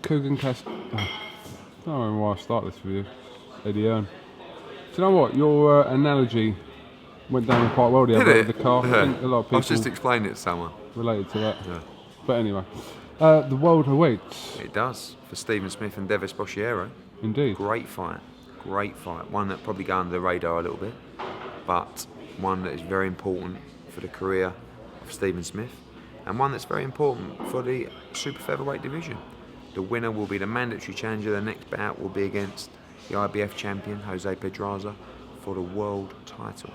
KUGAN I don't know why I start this with you, Eddie Hearn. Do you know what? Your analogy went down quite well the other day with the car. Yeah. I think a lot of people I was just explaining it to someone. related to that. Yeah. But anyway, the world awaits. It does, for Stephen Smith and Devis Boschiero. Indeed. Great fight. Great fight. One that probably go under the radar a little bit, but one that is very important for the career of Stephen Smith, and one that's very important for the super featherweight division. The winner will be the mandatory challenger. The next bout will be against the IBF champion, Jose Pedraza, for the world title.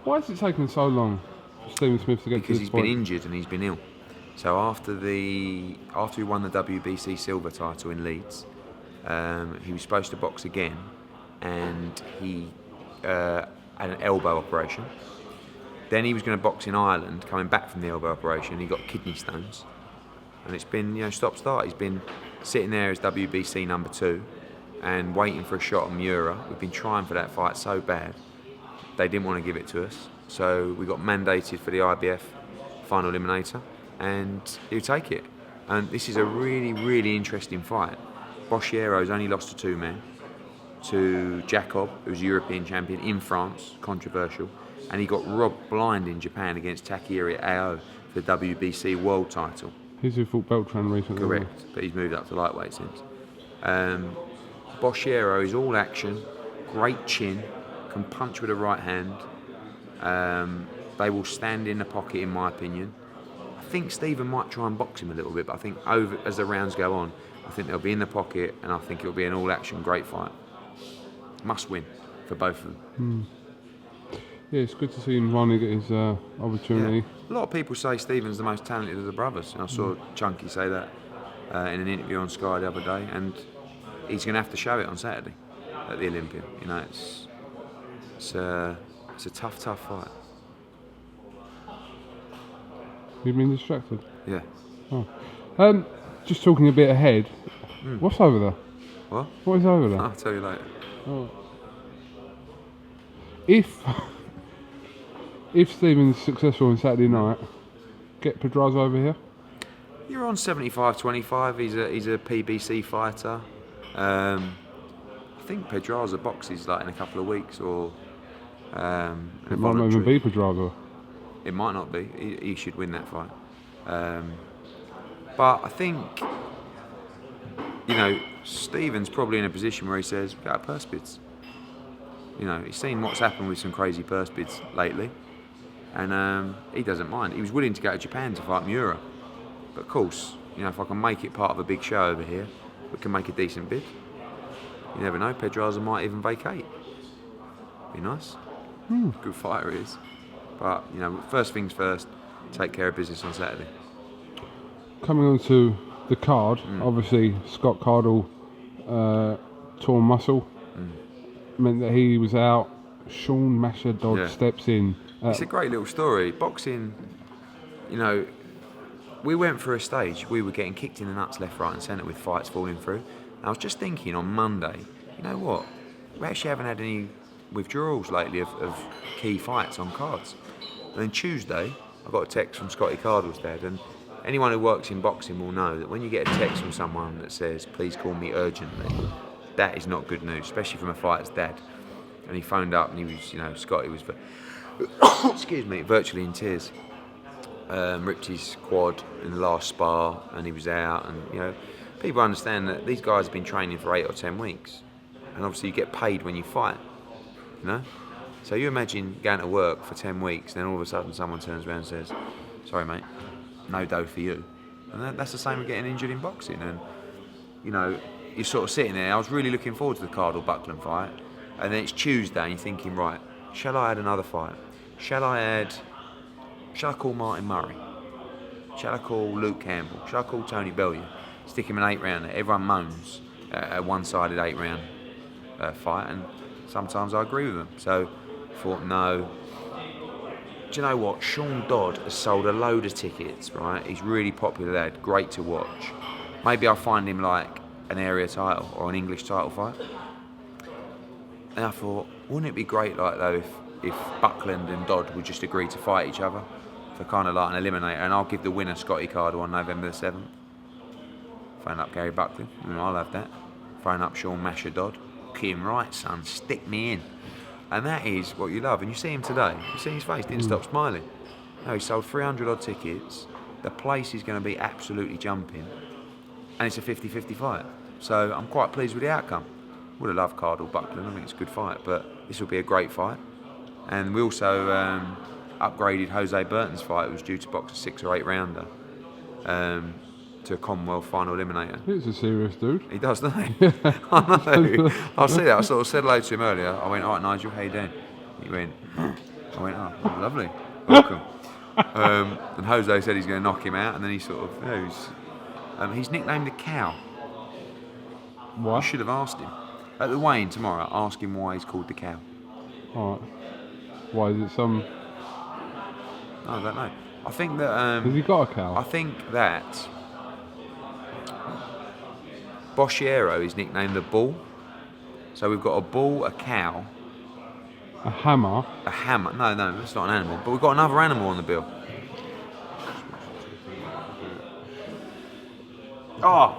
Why has it taken so long for Stephen Smith to get Because to this he's point? been injured and he's been ill. So after he won the WBC silver title in Leeds, he was supposed to box again, and he had an elbow operation. Then he was going to box in Ireland, coming back from the elbow operation. He got kidney stones, and it's been stop-start. He's been sitting there as WBC number 2 and waiting for a shot on Miura. We've been trying for that fight so bad. They didn't want to give it to us, so we got mandated for the IBF final eliminator, and he'll take it. And this is a really, really interesting fight. Boschiero's only lost to 2 men, to Jacob, who's a European champion in France, controversial, and he got robbed blind in Japan against Takehiro Ao for the WBC world title. He's who fought Beltran recently. Correct, but he's moved up to lightweight since. Boschiero is all action, great chin, can punch with a right hand. They will stand in the pocket, in my opinion. I think Stephen might try and box him a little bit, but I think as the rounds go on, I think they'll be in the pocket, and I think it'll be an all-action great fight. Must win for both of them. Yeah, it's good to see him finally get his opportunity. Yeah. A lot of people say Stephen's the most talented of the brothers. And I saw Chunky say that in an interview on Sky the other day, and he's going to have to show it on Saturday at the Olympia. You know, it's a tough fight. You've been distracted? Yeah. Oh. Just talking a bit ahead, what's over there? What? What is over there? I'll tell you later. Oh. If Stephen's successful on Saturday night, get Pedraza over here? You're on 75-25. He's a PBC fighter. I think Pedraza boxes like in a couple of weeks, or It might not even be Pedraza. It might not be. He should win that fight. But I think, Stephen's probably in a position where he says, "Go out purse bids." He's seen what's happened with some crazy purse bids lately, and he doesn't mind. He was willing to go to Japan to fight Miura, but of course, if I can make it part of a big show over here, we can make a decent bid. You never know. Pedraza might even vacate. Be nice. Good fighter he is. But first things first, take care of business on Saturday. Coming on to the card, obviously Scott Cardle torn muscle meant that he was out. Sean Masher Dodd steps in. It's a great little story. Boxing, we went through a stage, we were getting kicked in the nuts left, right and centre with fights falling through. And I was just thinking on Monday, you know what, we actually haven't had any withdrawals lately of key fights on cards. And then Tuesday, I got a text from Scotty Cardle's dad, and anyone who works in boxing will know that when you get a text from someone that says, "Please call me urgently," that is not good news, especially from a fighter's dad. And he phoned up, and he was, Scotty was, excuse me, virtually in tears. Ripped his quad in the last spar, and he was out. And people understand that these guys have been training for 8 or 10 weeks, and obviously you get paid when you fight. So you imagine going to work for 10 weeks, then all of a sudden someone turns around and says, "Sorry mate, no dough for you." And that's the same with getting injured in boxing. And you're sort of sitting there. I was really looking forward to the Cardle Buckland fight, and then it's Tuesday and you're thinking, right, shall I add another fight? Shall I call Martin Murray? Shall I call Luke Campbell? Shall I call Tony Bellew? Stick him an 8-rounder. Everyone moans a one-sided 8-round fight, and sometimes I agree with them. So I thought, no. Do you know what? Sean Dodd has sold a load of tickets, right? He's really popular lad, great to watch. Maybe I'll find him like an area title or an English title fight. And I thought, wouldn't it be great though if Buckland and Dodd would just agree to fight each other for kind of like an eliminator, and I'll give the winner Scotty Cardle on November the 7th. Phone up Gary Buckland. I'll have that. Phone up Sean Masher Dodd. Kim right, son. Stick me in. And that is what you love. And you see him today. You see his face. Didn't stop smiling. No, he sold 300 odd tickets. The place is going to be absolutely jumping. And it's a 50-50 fight. So I'm quite pleased with the outcome. Would have loved Cardle Buckland. I think it's a good fight. But this will be a great fight. And we also upgraded Jose Burton's fight. It was due to box a 6 or 8 rounder. To a Commonwealth final eliminator. He's a serious dude. He does, doesn't he? I know. I see that. I sort of said hello to him earlier. I went, all right, Nigel, how you doing? He went, I went, oh, lovely. Welcome. And Jose said he's going to knock him out, and then he sort of, he's nicknamed the Cow. What? I should have asked him. At the weigh-in tomorrow, ask him why he's called the Cow. Alright. Why is it some... I don't know. I think that... has he got a cow? I think that... Boshiero is nicknamed the Bull. So we've got a bull, a cow. A hammer? A hammer. No, that's not an animal. But we've got another animal on the bill.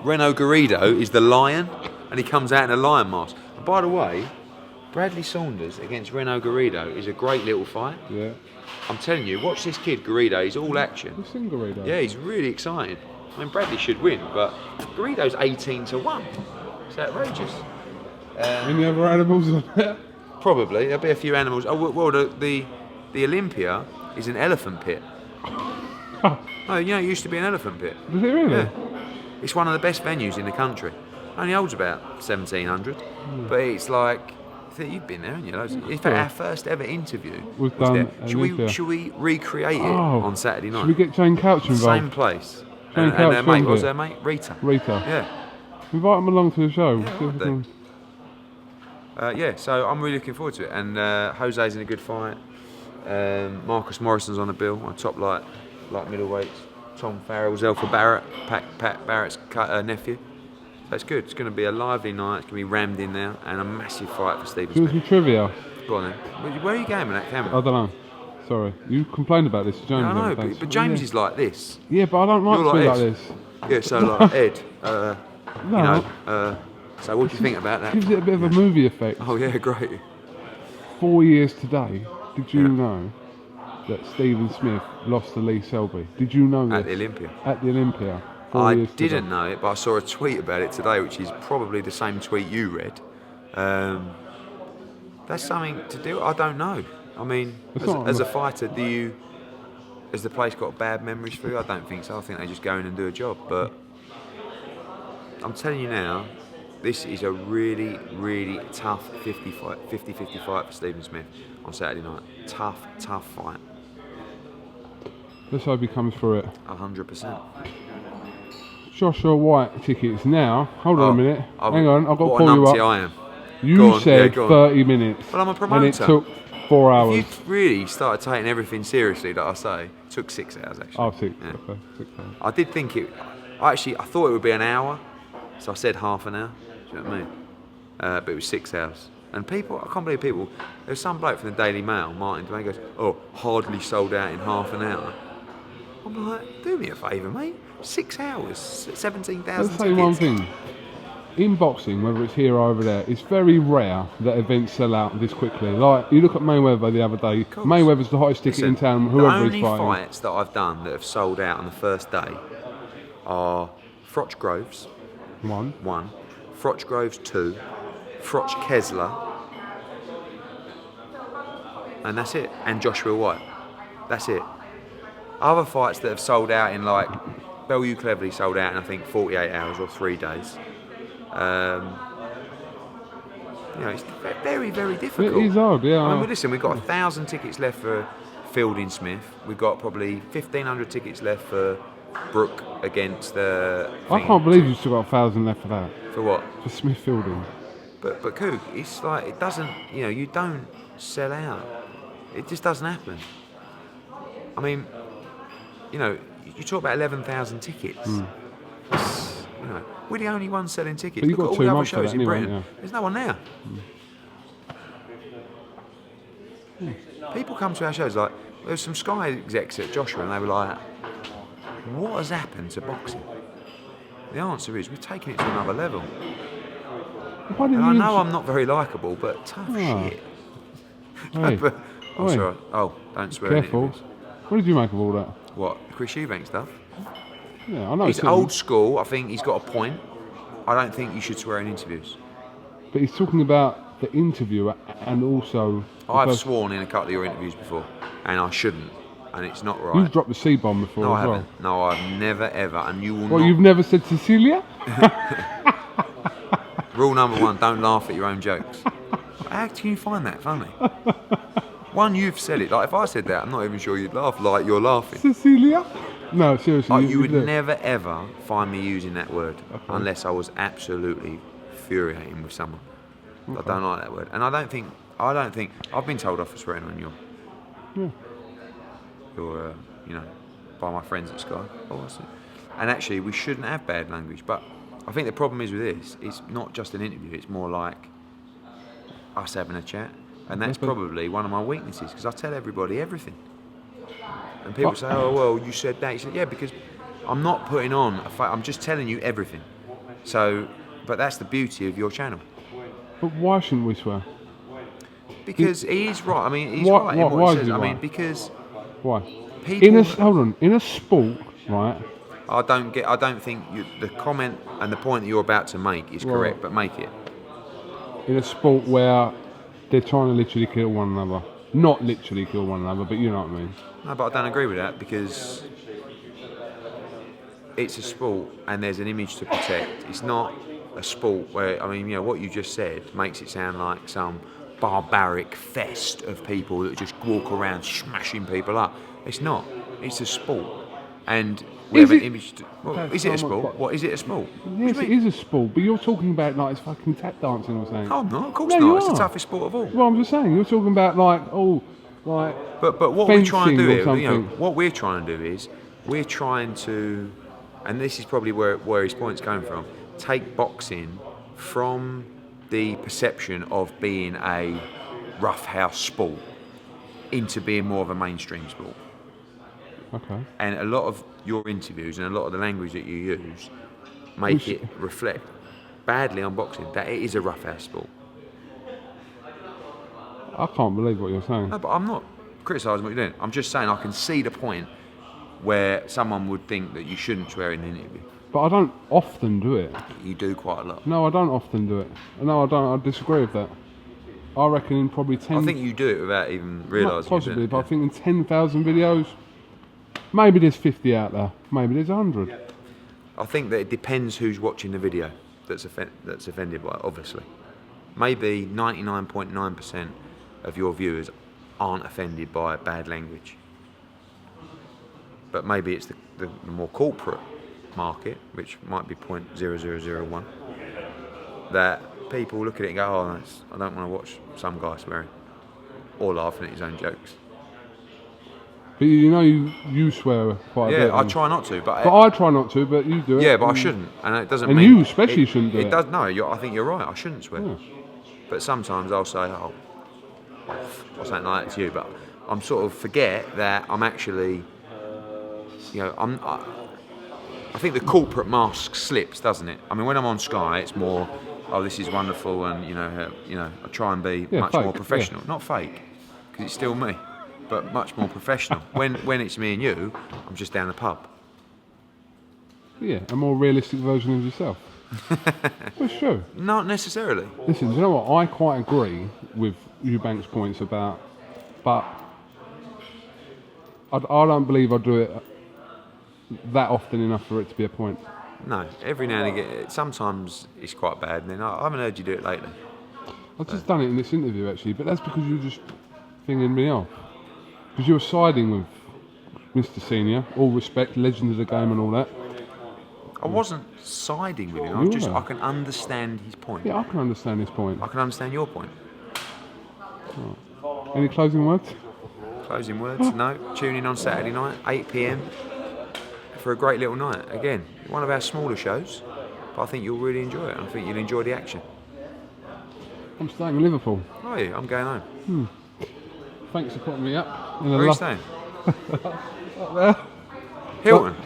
Reno Garrido is the lion, and he comes out in a lion mask. And by the way, Bradley Saunders against Reno Garrido is a great little fight. Yeah. I'm telling you, watch this kid, Garrido. He's all action. You've seen Garrido? Yeah, he's really exciting. I mean, Bradley should win, but Garrido's 18-1. It's outrageous. Any other animals on there? Probably. There'll be a few animals. Oh, well, the Olympia is an elephant pit. Oh, you know, it used to be an elephant pit. Does it really? Yeah. It's one of the best venues in the country. Only holds about 1,700. But it's like, you've been there, haven't you? In fact, our first ever interview was done there. Should we recreate it on Saturday night? Should we get Jane Couch involved? Same place. Jane And Couch her mate, filmed what was it. her mate? Rita. Yeah. Invite them along to the show. Yeah, See if we can- so I'm really looking forward to it. And Jose's in a good fight. Marcus Morrison's on the bill, on top light middleweights. Tom Farrell's Alpha Barrett, Pat Barrett's nephew. So it's good. It's going to be a lively night. It's going to be rammed in now, and a massive fight for Stephen Do Smith. some trivia. Go on then. Where are you going with that camera? I don't know. Sorry. You complained about this to James. I know, the other day. but James is like this. Yeah, but I don't like You're to be like like this. this. Yeah, so like Ed, No. So what do you think about that? Gives it a bit of a movie effect. Oh yeah, great. 4 years today, did you know that Stephen Smith lost to Lee Selby? Did you know this? At the Olympia. At the Olympia. I didn't know it, but I saw a tweet about it today, which is probably the same tweet you read. That's something to do. I don't know. I mean, as a fighter, has the place got bad memories for you? I don't think so. I think they just go in and do a job. But I'm telling you now, this is a really, really tough 50-50 fight for Stephen Smith on Saturday night. Tough fight. Let's hope he comes through it. 100%. Joshua-White tickets now. Hold on a minute. Hang on, I've got to what pull a you numpty up. I am. You said 30 minutes. Well, I'm a promoter. And it took 4 hours. If you really started taking everything seriously that I say, it took 6 hours actually. Oh, 6. Yeah. Okay, 6 hours. I did think it. I thought it would be an hour, so I said half an hour. Do you know what I mean? But it was 6 hours. And people, I can't believe people. There's some bloke from the Daily Mail, Martin Dwayne, goes, "Oh, hardly sold out in half an hour." I'm like, do me a favour, mate. 6 hours, 17,000 Let's tickets. say one thing. In boxing, whether it's here or over there, it's very rare that events sell out this quickly. Like, you look at Mayweather the other day. Mayweather's the hottest ticket in town, whoever he's The fighting. only fights that I've done that have sold out on the first day are Froch Groves, 1, Froch Groves 2, Froch Kessler, and that's it. And Joshua-White. That's it. Other fights that have sold out in, like, Bellew Cleverly sold out in, I think, 48 hours or 3 days. It's very, very difficult. It is hard, yeah. I mean, listen, we've got 1,000 tickets left for Fielding Smith. We've got probably 1,500 tickets left for Brooke against the. I can't believe you've still got 1,000 left for that. For what? For Smith Fielding. But Coog, it's like, it doesn't, you don't sell out. It just doesn't happen. I mean, you talk about 11,000 tickets. We're the only ones selling tickets. But you've Look got at 2 all the other months for shows that in anyway, Britain. yeah. There's no one there. People come to our shows like, there was some Sky execs at Joshua and they were like, what has happened to boxing? The answer is we're taking it to another level. Why didn't And I you know I'm not very likeable, but tough shit. Hey, But, oh, hey. sorry. Oh, don't swear in Careful. interviews. What did you make of all that? What? Chris Eubank stuff? Yeah, I know. He's it's him, old school. I think he's got a point. I don't think you should swear in interviews. but he's talking about the interviewer and also. the I've person- sworn in a couple of your interviews before, and I shouldn't, and it's not right. You've dropped the C-bomb before No, as I well. haven't. No, I've never ever, and you will Well, not. you've never said Cecilia? Rule number 1: don't laugh at your own jokes. How can you find that funny? One, you've said it. Like if I said that, I'm not even sure you'd laugh. Like you're laughing. Cecilia? No, seriously. Like, you would do. never ever find me using that word unless I was absolutely infuriating with someone. I don't like that word, and I don't think I've been told off for swearing on Yeah. your by my friends at Sky. And actually, we shouldn't have bad language. But I think the problem is with this, it's not just an interview. It's more like us having a chat, and that's probably one of my weaknesses because I tell everybody everything. And people say, "Oh well, you said that." You said, "Yeah," because I'm not putting on a fight. I'm just telling you everything. So, but that's the beauty of your channel. But why shouldn't we swear? Because he is right. I mean, he's Why- right in why what he is says. he I mean, right? because Why? people. Hold on. In a sport, right? I don't think the comment and the point that you're about to make is correct, but make it. In a sport where they're trying to literally kill one another. Not literally kill one another, but you know what I mean. No, but I don't agree with that because it's a sport and there's an image to protect. It's not a sport where, I mean, what you just said makes it sound like some barbaric fest of people that just walk around smashing people up. It's not. It's a sport. And we have an image to... Well, is it a sport? What, is it a sport? Yes, it is a sport, but you're talking about like it's fucking tap dancing or something. Oh, no, of course No, not. you It's the are. toughest sport of all. Well, I'm just saying, you're talking about like, But what we're trying to do fencing or here, something. what we're trying to do is we're trying to, and this is probably where his point's going from, take boxing from the perception of being a roughhouse sport into being more of a mainstream sport. Okay. And a lot of your interviews and a lot of the language that you use make it reflect badly on boxing that it is a roughhouse sport. I can't believe what you're saying. No, but I'm not criticising what you're doing. I'm just saying I can see the point where someone would think that you shouldn't swear in an interview. But I don't often do it. You do quite a lot. No, I don't often do it. No, I don't. I disagree with that. I reckon in probably 10... I think you do it without even not realising you're possibly, doing it. but I think in 10,000 videos, maybe there's 50 out there. Maybe there's 100. I think that it depends who's watching the video that's offended by it, obviously. Maybe 99.9% of your viewers aren't offended by bad language. But maybe it's the more corporate market, which might be 0.0001, that people look at it and go, oh, I don't want to watch some guy swearing or laughing at his own jokes. But you swear quite a bit. Yeah, I try not to, but I try not to, but you do it. yeah, but I shouldn't, and it doesn't And mean... you especially shouldn't do it. It does, no, I think you're right, I shouldn't swear. Yeah. But sometimes I'll say, or something like that to you, but I'm sort of forget that I'm actually, I think the corporate mask slips, doesn't it? I mean, when I'm on Sky, it's more, oh, this is wonderful, and I try and be much fake, more professional, not fake, because it's still me, but much more professional. When it's me and you, I'm just down the pub. Yeah, a more realistic version of yourself. Well, it's true. Not necessarily. Listen, you know what? I quite agree with Eubank's points about, but I don't believe I do it that often enough for it to be a point. No, every now and again. Sometimes it's quite bad, and then I haven't heard you do it lately. I've just done it in this interview actually, but that's because you're just thinging me off. Because you're siding with Mr. Senior, all respect, legend of the game and all that. I wasn't siding with him. I can understand his point. Yeah, I can understand this point. I can understand your point. Any closing words? Closing words? No. Tune in on Saturday night, 8 p.m. for a great little night. Again, one of our smaller shows, but I think you'll really enjoy it. I think you'll enjoy the action. I'm staying in Liverpool. Are you? I'm going home. Thanks for putting me up. Where are you staying? Up there. Hilton.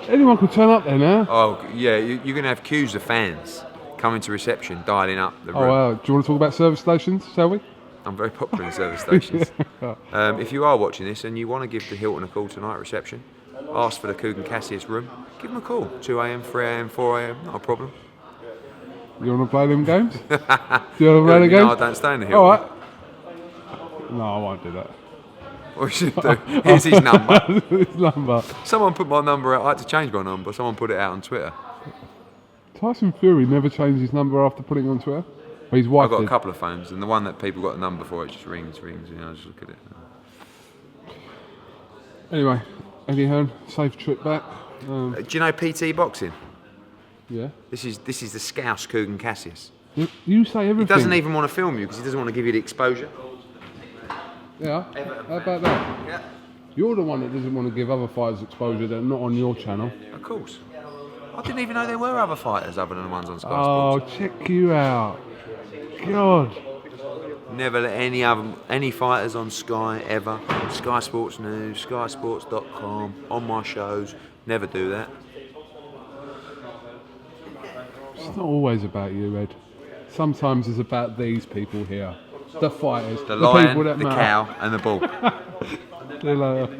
Anyone could turn up there now. Oh, yeah, you're going to have queues of fans coming to reception, dialing up the room. Oh, wow. Do you want to talk about service stations, shall we? I'm very popular in service stations. If you are watching this and you want to give the Hilton a call tonight at reception, ask for the KUGAN CASSIUS room, give them a call. 2 a.m, 3 a.m, 4 a.m, not a problem. You want to play them games? Do you want to play the games? No, I don't stay in the Hilton. All right. No, I won't do that. What we should do, here's his number. His number. Someone put my number out. I had to change my number. Someone put it out on Twitter. Tyson Fury never changed his number after putting it on Twitter. Well, his wife I've got did. a couple of phones, and the one that people got a number for, it just rings, you know, just look at it. Anyway, Eddie Hearn, safe trip back. Do you know PT Boxing? Yeah. This is the Scouse KUGAN CASSIUS. You say everything. He doesn't even want to film you because he doesn't want to give you the exposure. Yeah. How about that? Yeah. You're the one that doesn't want to give other fighters exposure that are not on your channel. Of course. I didn't even know there were other fighters other than the ones on Sky Oh, Sports. check you out. God. Never let any fighters on Sky ever. Sky Sports News, skysports.com, on my shows. Never do that. It's not always about you, Ed. Sometimes it's about these people here. The fighters. The lion, people that the matter. cow, and the bull. See you later.